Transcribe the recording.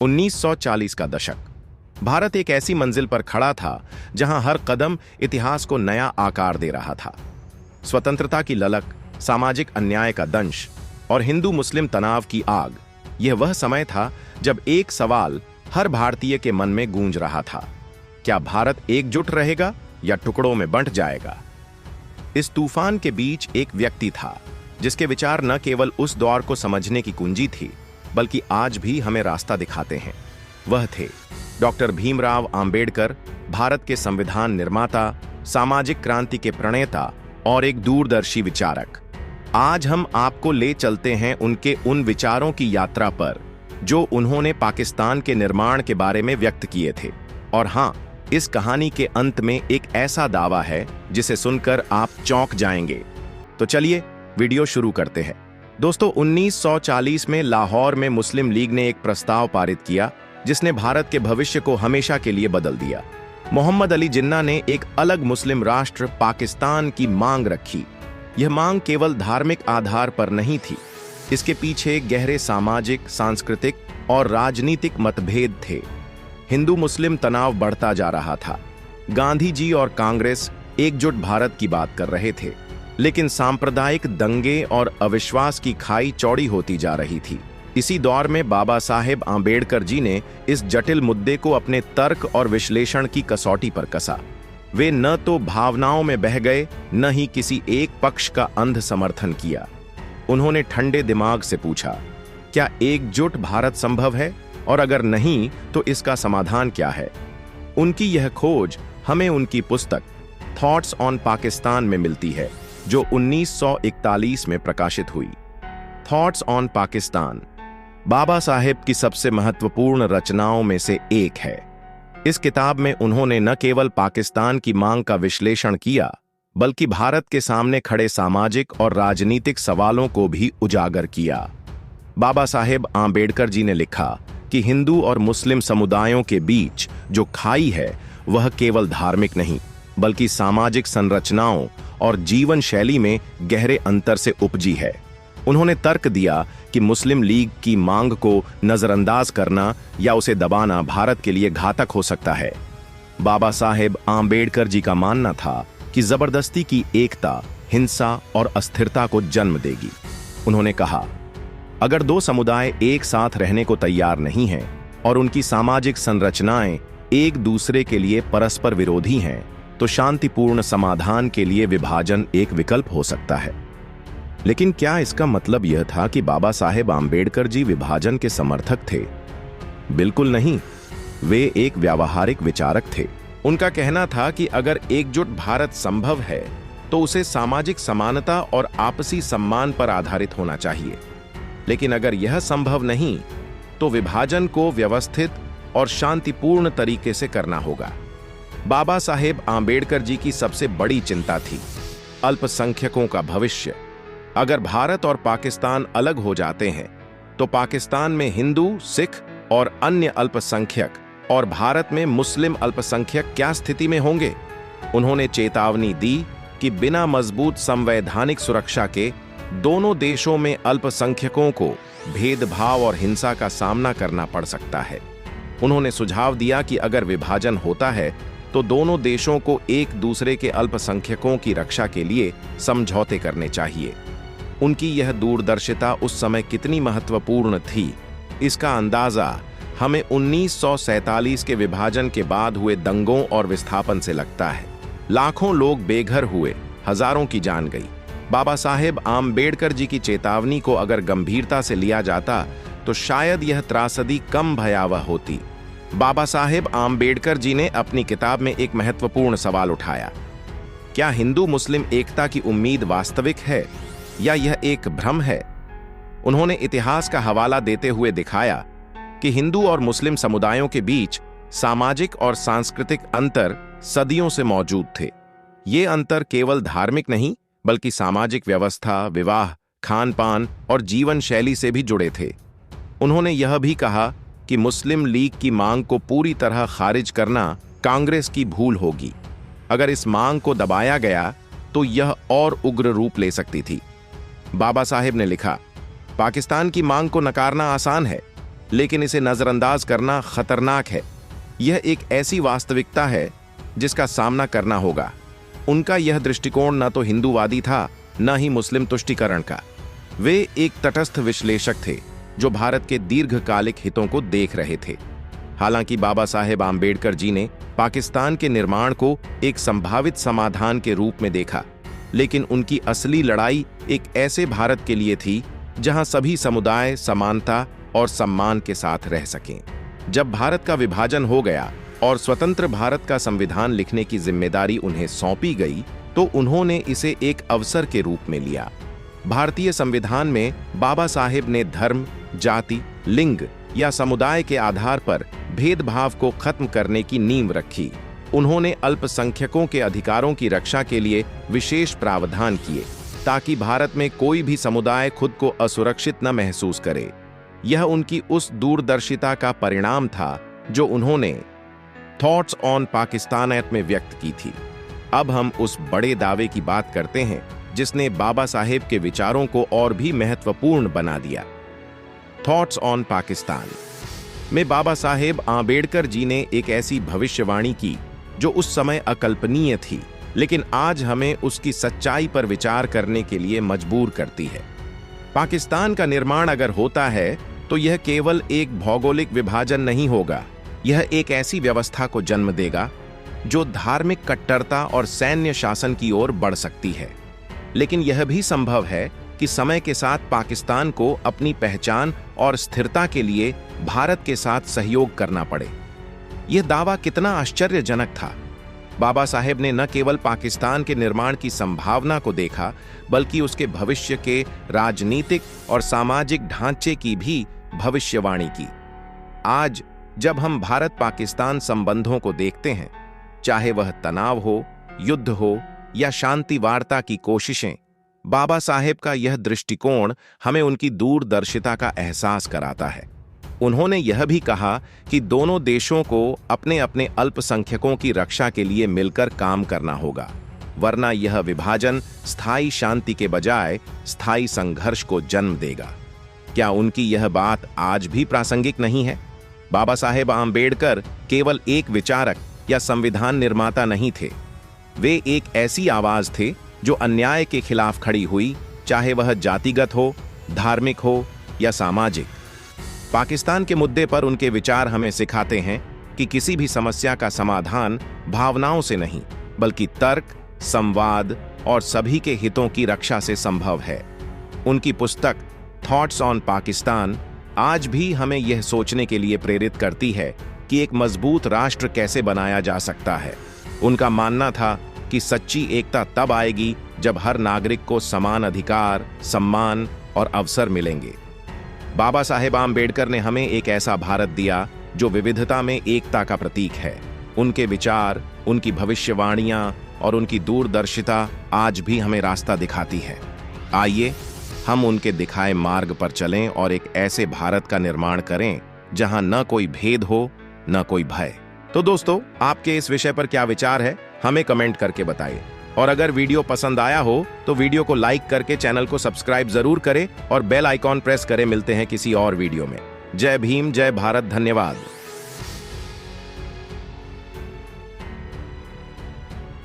1940 का दशक। भारत एक ऐसी मंजिल पर खड़ा था जहां हर कदम इतिहास को नया आकार दे रहा था। स्वतंत्रता की ललक, सामाजिक अन्याय का दंश और हिंदू मुस्लिम तनाव की आग, यह वह समय था जब एक सवाल हर भारतीय के मन में गूंज रहा था, क्या भारत एकजुट रहेगा या टुकड़ों में बंट जाएगा। इस तूफान के बीच एक व्यक्ति था जिसके विचार न केवल उस दौर को समझने की कुंजी थी, बल्कि आज भी हमें रास्ता दिखाते हैं। वह थे डॉक्टर भीमराव आंबेडकर, भारत के संविधान निर्माता, सामाजिक क्रांति के प्रणेता और एक दूरदर्शी विचारक। आज हम आपको ले चलते हैं उनके उन विचारों की यात्रा पर जो उन्होंने पाकिस्तान के निर्माण के बारे में व्यक्त किए थे। और हां, इस कहानी के अंत में एक ऐसा दावा है जिसे सुनकर आप चौंक जाएंगे। तो चलिए वीडियो शुरू करते हैं। दोस्तों, 1940 में लाहौर में मुस्लिम लीग ने एक प्रस्ताव पारित किया जिसने भारत के भविष्य को हमेशा के लिए बदल दिया। मोहम्मद अली जिन्ना ने एक अलग मुस्लिम राष्ट्र पाकिस्तान की मांग रखी। यह मांग केवल धार्मिक आधार पर नहीं थी, इसके पीछे गहरे सामाजिक, सांस्कृतिक और राजनीतिक मतभेद थे। हिंदू मुस्लिम तनाव बढ़ता जा रहा था। गांधी जी और कांग्रेस एकजुट भारत की बात कर रहे थे, लेकिन सांप्रदायिक दंगे और अविश्वास की खाई चौड़ी होती जा रही थी। इसी दौर में बाबा साहेब आंबेडकर जी ने इस जटिल मुद्दे को अपने तर्क और विश्लेषण की कसौटी पर कसा। वे न तो भावनाओं में बह गए, न ही किसी एक पक्ष का अंध समर्थन किया। उन्होंने ठंडे दिमाग से पूछा, क्या एकजुट भारत संभव है, और अगर नहीं तो इसका समाधान क्या है। उनकी यह खोज हमें उनकी पुस्तक थॉट्स ऑन पाकिस्तान में मिलती है, जो 1941 में प्रकाशित हुई। थॉट्स ऑन पाकिस्तान बाबा साहेब की सबसे महत्वपूर्ण रचनाओं में से एक है। इस किताब में उन्होंने न केवल पाकिस्तान की मांग का विश्लेषण किया, बल्कि भारत के सामने खड़े सामाजिक और राजनीतिक सवालों को भी उजागर किया। बाबा साहेब आंबेडकर जी ने लिखा कि हिंदू और मुस्लिम समुदायों के बीच जो खाई है वह केवल धार्मिक नहीं, बल्कि सामाजिक संरचनाओं और जीवन शैली में गहरे अंतर से उपजी है। उन्होंने तर्क दिया कि मुस्लिम लीग की मांग को नजरअंदाज करना या उसे दबाना भारत के लिए घातक हो सकता है। बाबा साहेब आंबेडकर जी का मानना था कि जबरदस्ती की एकता हिंसा और अस्थिरता को जन्म देगी। उन्होंने कहा, अगर दो समुदाय एक साथ रहने को तैयार नहीं हैं और उनकी सामाजिक संरचनाएं एक दूसरे के लिए परस्पर विरोधी हैं, तो शांतिपूर्ण समाधान के लिए विभाजन एक विकल्प हो सकता है। लेकिन क्या इसका मतलब यह था कि बाबा साहेब आंबेडकर जी विभाजन के समर्थक थे? बिल्कुल नहीं। वे एक व्यावहारिक विचारक थे। उनका कहना था कि अगर एकजुट भारत संभव है तो उसे सामाजिक समानता और आपसी सम्मान पर आधारित होना चाहिए। लेकिन अगर यह संभव नहीं तो विभाजन को व्यवस्थित और शांतिपूर्ण तरीके से करना होगा। बाबा साहेब आंबेडकर जी की सबसे बड़ी चिंता थी अल्पसंख्यकों का भविष्य। अगर भारत और पाकिस्तान अलग हो जाते हैं तो पाकिस्तान में हिंदू, सिख और अन्य अल्पसंख्यक और भारत में मुस्लिम अल्पसंख्यक क्या स्थिति में होंगे। उन्होंने चेतावनी दी कि बिना मजबूत संवैधानिक सुरक्षा के दोनों देशों में अल्पसंख्यकों को भेदभाव और हिंसा का सामना करना पड़ सकता है। उन्होंने सुझाव दिया कि अगर विभाजन होता है तो दोनों देशों को एक दूसरे के अल्पसंख्यकों की रक्षा के लिए समझौते करने चाहिए। उनकी यह दूरदर्शिता उस समय कितनी महत्वपूर्ण थी, इसका अंदाजा हमें 1947 के विभाजन के बाद हुए दंगों और विस्थापन से लगता है। लाखों लोग बेघर हुए, हजारों की जान गई। बाबा साहेब आंबेडकर जी की चेतावनी को अगर गंभीरता से लिया जाता तो शायद यह त्रासदी कम भयावह होती। बाबा साहेब आंबेडकर जी ने अपनी किताब में एक महत्वपूर्ण सवाल उठाया, क्या हिंदू मुस्लिम एकता की उम्मीद वास्तविक है या यह एक भ्रम है। उन्होंने इतिहास का हवाला देते हुए दिखाया कि हिंदू और मुस्लिम समुदायों के बीच सामाजिक और सांस्कृतिक अंतर सदियों से मौजूद थे। ये अंतर केवल धार्मिक नहीं, बल्कि सामाजिक व्यवस्था, विवाह, खान पान और जीवन शैली से भी जुड़े थे। उन्होंने यह भी कहा कि मुस्लिम लीग की मांग को पूरी तरह खारिज करना कांग्रेस की भूल होगी। अगर इस मांग को दबाया गया तो यह और उग्र रूप ले सकती थी। बाबा साहेब ने लिखा, पाकिस्तान की मांग को नकारना आसान है, लेकिन इसे नजरअंदाज करना खतरनाक है। यह एक ऐसी वास्तविकता है जिसका सामना करना होगा। उनका यह दृष्टिकोण न तो हिंदूवादी था, न ही मुस्लिम तुष्टीकरण का। वे एक तटस्थ विश्लेषक थे जो भारत के दीर्घकालिक हितों को देख रहे थे। हालांकि बाबा साहेब आम्बेडकर जी ने पाकिस्तान के निर्माण को एक संभावित समाधान के रूप में देखा, लेकिन उनकी असली लड़ाई एक ऐसे भारत के लिए थी जहां सभी समुदाय समानता और सम्मान के साथ रह सकें। जब भारत का विभाजन हो गया और स्वतंत्र भारत का संविधान लिखने की जिम्मेदारी उन्हें सौंपी गई, तो उन्होंने इसे एक अवसर के रूप में लिया। भारतीय संविधान में बाबा साहेब ने धर्म, जाति, लिंग या समुदाय के आधार पर भेदभाव को खत्म करने की नींव रखी। उन्होंने अल्पसंख्यकों के अधिकारों की रक्षा के लिए विशेष प्रावधान किए ताकि भारत में कोई भी समुदाय खुद को असुरक्षित न महसूस करे। यह उनकी उस दूरदर्शिता का परिणाम था जो उन्होंने थॉट्स ऑन पाकिस्तानियत में व्यक्त की थी। अब हम उस बड़े दावे की बात करते हैं जिसने बाबा साहेब के विचारों को और भी महत्वपूर्ण बना दिया। थॉट्स ऑन पाकिस्तान में बाबा साहेब आम्बेडकर जी ने एक ऐसी भविष्यवाणी की जो उस समय अकल्पनीय थी, लेकिन आज हमें उसकी सच्चाई पर विचार करने के लिए मजबूर करती है। पाकिस्तान का निर्माण अगर होता है तो यह केवल एक भौगोलिक विभाजन नहीं होगा, यह एक ऐसी व्यवस्था को जन्म देगा जो धार्मिक कट्टरता और सैन्य शासन की ओर बढ़ सकती है। लेकिन यह भी संभव है कि समय के साथ पाकिस्तान को अपनी पहचान और स्थिरता के लिए भारत के साथ सहयोग करना पड़े। यह दावा कितना आश्चर्यजनक था। बाबा साहेब ने न केवल पाकिस्तान के निर्माण की संभावना को देखा, बल्कि उसके भविष्य के राजनीतिक और सामाजिक ढांचे की भी भविष्यवाणी की। आज जब हम भारत पाकिस्तान संबंधों को देखते हैं, चाहे वह तनाव हो, युद्ध हो या शांति वार्ता की कोशिशें, बाबा साहेब का यह दृष्टिकोण हमें उनकी दूरदर्शिता का एहसास कराता है। उन्होंने यह भी कहा कि दोनों देशों को अपने अपने अल्पसंख्यकों की रक्षा के लिए मिलकर काम करना होगा, वरना यह विभाजन स्थायी शांति के बजाय स्थायी संघर्ष को जन्म देगा। क्या उनकी यह बात आज भी प्रासंगिक नहीं है? बाबा साहेब आम्बेडकर केवल एक विचारक या संविधान निर्माता नहीं थे, वे एक ऐसी आवाज थे जो अन्याय के खिलाफ खड़ी हुई, चाहे वह जातिगत हो, धार्मिक हो या सामाजिक। पाकिस्तान के मुद्दे पर उनके विचार हमें सिखाते हैं कि किसी भी समस्या का समाधान भावनाओं से नहीं, बल्कि तर्क, संवाद और सभी के हितों की रक्षा से संभव है। उनकी पुस्तक थॉट्स ऑन पाकिस्तान आज भी हमें यह सोचने के लिए प्रेरित करती है कि एक मजबूत राष्ट्र कैसे बनाया जा सकता है। उनका मानना था कि सच्ची एकता तब आएगी जब हर नागरिक को समान अधिकार, सम्मान और अवसर मिलेंगे। बाबा साहेब आम्बेडकर ने हमें एक ऐसा भारत दिया जो विविधता में एकता का प्रतीक है। उनके विचार, उनकी भविष्यवाणियां और उनकी दूरदर्शिता आज भी हमें रास्ता दिखाती है। आइए हम उनके दिखाए मार्ग पर चलें और एक ऐसे भारत का निर्माण करें जहां न कोई भेद हो, न कोई भय। तो दोस्तों, आपके इस विषय पर क्या विचार है, हमें कमेंट करके बताइए। और अगर वीडियो पसंद आया हो तो वीडियो को लाइक करके चैनल को सब्सक्राइब जरूर करें और बेल आइकॉन प्रेस करें। मिलते हैं किसी और वीडियो में। जय भीम, जय भारत, धन्यवाद।